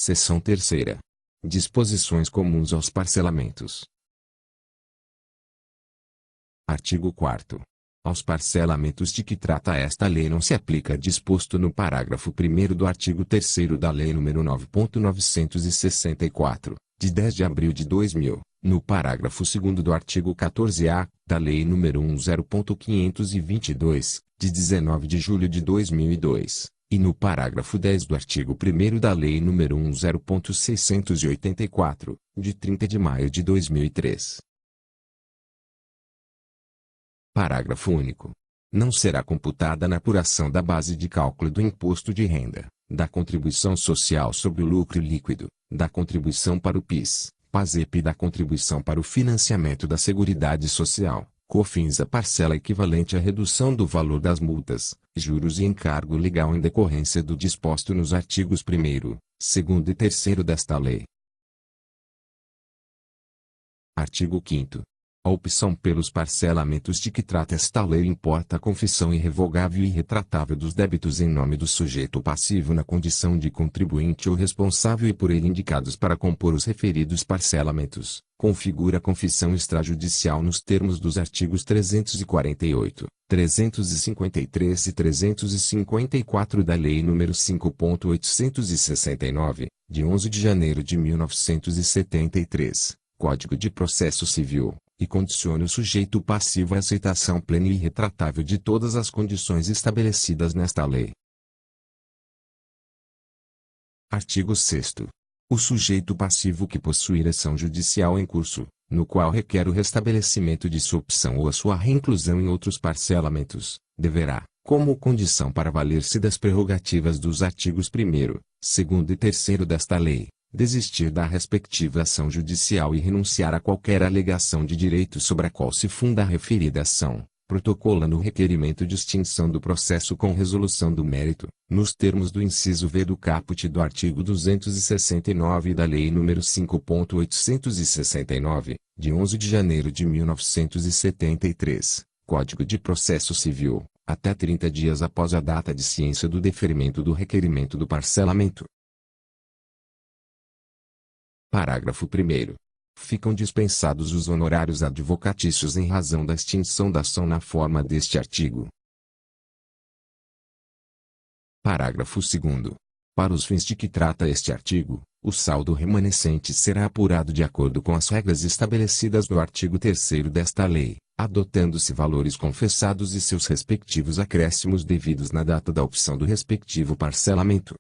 Seção 3ª. Disposições comuns aos parcelamentos. Artigo 4º. Aos parcelamentos de que trata esta lei não se aplica disposto no parágrafo 1º do artigo 3º da Lei nº 9.964, de 10 de abril de 2000, no parágrafo 2º do artigo 14-A, da Lei nº 10.522, de 19 de julho de 2002, e no parágrafo 10 do artigo 1º da Lei nº 10.684, de 30 de maio de 2003. Parágrafo único. Não será computada na apuração da base de cálculo do imposto de renda, da contribuição social sobre o lucro líquido, da contribuição para o PIS, PASEP e da contribuição para o financiamento da Seguridade Social, COFINS a parcela equivalente à redução do valor das multas, juros e encargo legal em decorrência do disposto nos artigos 1º, 2º e 3º desta lei. Artigo 5º. A opção pelos parcelamentos de que trata esta lei importa a confissão irrevogável e irretratável dos débitos em nome do sujeito passivo na condição de contribuinte ou responsável e por ele indicados para compor os referidos parcelamentos, configura a confissão extrajudicial nos termos dos artigos 348, 353 e 354 da Lei nº 5.869, de 11 de janeiro de 1973, Código de Processo Civil, e condicione o sujeito passivo à aceitação plena e irretratável de todas as condições estabelecidas nesta lei. Artigo 6º. O sujeito passivo que possuir ação judicial em curso, no qual requer o restabelecimento de sua opção ou a sua reinclusão em outros parcelamentos, deverá, como condição para valer-se das prerrogativas dos artigos 1º, 2º e 3º desta lei, desistir da respectiva ação judicial e renunciar a qualquer alegação de direito sobre a qual se funda a referida ação, protocolando o requerimento de extinção do processo com resolução do mérito, nos termos do inciso V do caput do artigo 269 da Lei nº 5.869, de 11 de janeiro de 1973, Código de Processo Civil, até 30 dias após a data de ciência do deferimento do requerimento do parcelamento. Parágrafo 1º. Ficam dispensados os honorários advocatícios em razão da extinção da ação na forma deste artigo. Parágrafo 2º. Para os fins de que trata este artigo, o saldo remanescente será apurado de acordo com as regras estabelecidas no artigo 3º desta lei, adotando-se valores confessados e seus respectivos acréscimos devidos na data da opção do respectivo parcelamento.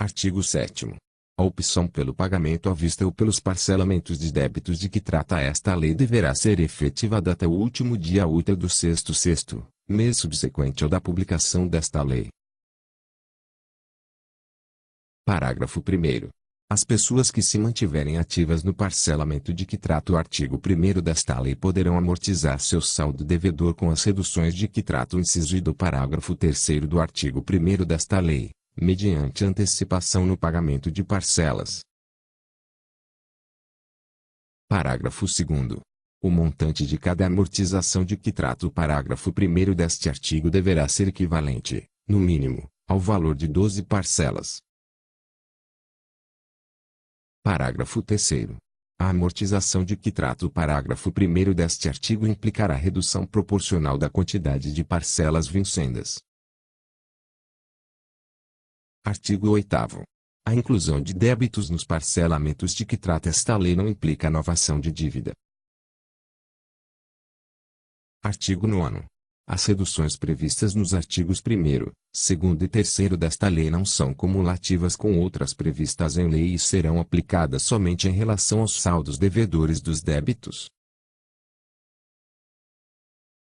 Artigo 7º. A opção pelo pagamento à vista ou pelos parcelamentos de débitos de que trata esta lei deverá ser efetivada até o último dia útil do sexto mês subsequente ao da publicação desta lei. Parágrafo 1º. As pessoas que se mantiverem ativas no parcelamento de que trata o artigo 1º desta lei poderão amortizar seu saldo devedor com as reduções de que trata o inciso I do parágrafo 3º do artigo 1º desta lei, mediante antecipação no pagamento de parcelas. Parágrafo 2º. O montante de cada amortização de que trata o parágrafo 1º deste artigo deverá ser equivalente, no mínimo, ao valor de 12 parcelas. Parágrafo 3º. A amortização de que trata o parágrafo 1º deste artigo implicará redução proporcional da quantidade de parcelas vincendas. Artigo 8º. A inclusão de débitos nos parcelamentos de que trata esta lei não implica novação de dívida. Artigo 9º. As reduções previstas nos artigos 1º, 2º e 3º desta lei não são cumulativas com outras previstas em lei e serão aplicadas somente em relação aos saldos devedores dos débitos.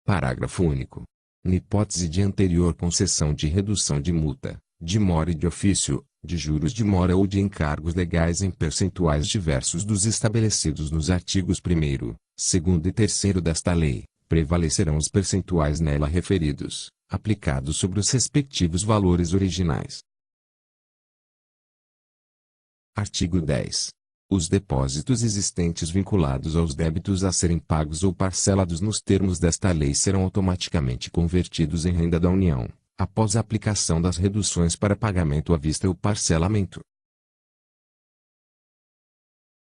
Parágrafo único. Na hipótese de anterior concessão de redução de multa, de mora e de ofício, de juros de mora ou de encargos legais em percentuais diversos dos estabelecidos nos artigos 1º, 2º e 3º desta lei, prevalecerão os percentuais nela referidos, aplicados sobre os respectivos valores originais. Artigo 10. Os depósitos existentes vinculados aos débitos a serem pagos ou parcelados nos termos desta lei serão automaticamente convertidos em renda da União, após a aplicação das reduções para pagamento à vista ou parcelamento.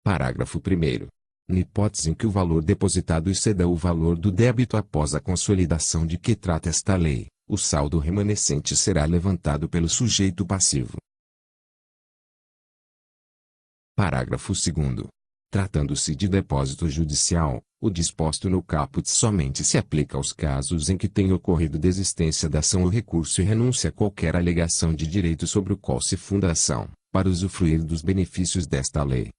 Parágrafo 1º. Na hipótese em que o valor depositado exceda o valor do débito após a consolidação de que trata esta lei, o saldo remanescente será levantado pelo sujeito passivo. Parágrafo 2º. Tratando-se de depósito judicial, o disposto no caput somente se aplica aos casos em que tenha ocorrido desistência da ação ou recurso e renúncia a qualquer alegação de direito sobre o qual se funda a ação, para usufruir dos benefícios desta lei.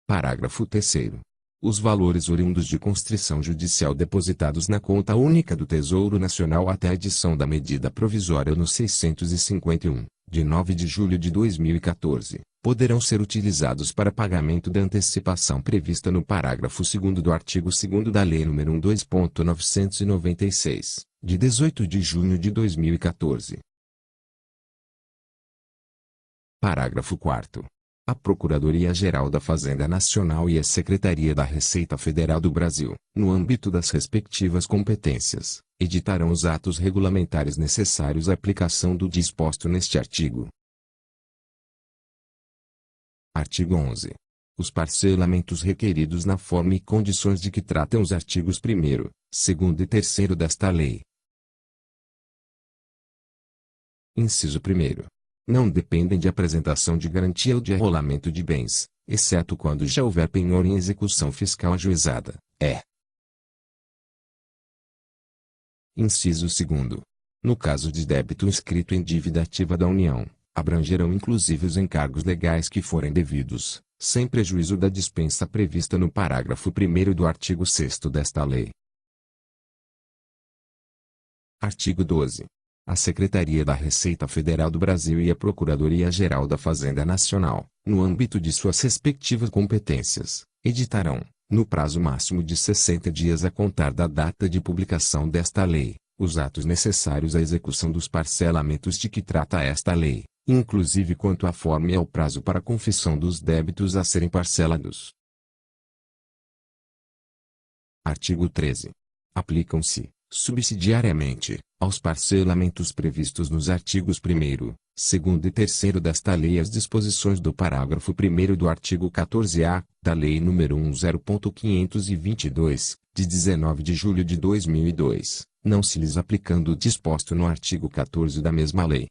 Parágrafo 3º. Os valores oriundos de constrição judicial depositados na conta única do Tesouro Nacional até a edição da medida provisória no 651, de 9 de julho de 2014, poderão ser utilizados para pagamento da antecipação prevista no parágrafo 2º do artigo 2º da Lei nº 12.996, de 18 de junho de 2014. Parágrafo 4º. A Procuradoria-Geral da Fazenda Nacional e a Secretaria da Receita Federal do Brasil, no âmbito das respectivas competências, editarão os atos regulamentares necessários à aplicação do disposto neste artigo. Artigo 11. Os parcelamentos requeridos na forma e condições de que tratam os artigos 1º, 2º e 3º desta lei. Inciso 1º. Não dependem de apresentação de garantia ou de arrolamento de bens, exceto quando já houver penhor em execução fiscal ajuizada, Inciso 2º. No caso de débito inscrito em dívida ativa da União, abrangerão inclusive os encargos legais que forem devidos, sem prejuízo da dispensa prevista no parágrafo 1º do artigo 6º desta lei. Artigo 12. A Secretaria da Receita Federal do Brasil e a Procuradoria-Geral da Fazenda Nacional, no âmbito de suas respectivas competências, editarão, no prazo máximo de 60 dias a contar da data de publicação desta lei, os atos necessários à execução dos parcelamentos de que trata esta lei, inclusive quanto à forma e ao prazo para a confissão dos débitos a serem parcelados. Artigo 13. Aplicam-se, subsidiariamente, aos parcelamentos previstos nos artigos 1º, 2º e 3º desta lei as disposições do parágrafo 1º do artigo 14-A, da Lei nº 10.522, de 19 de julho de 2002, não se lhes aplicando o disposto no artigo 14 da mesma lei.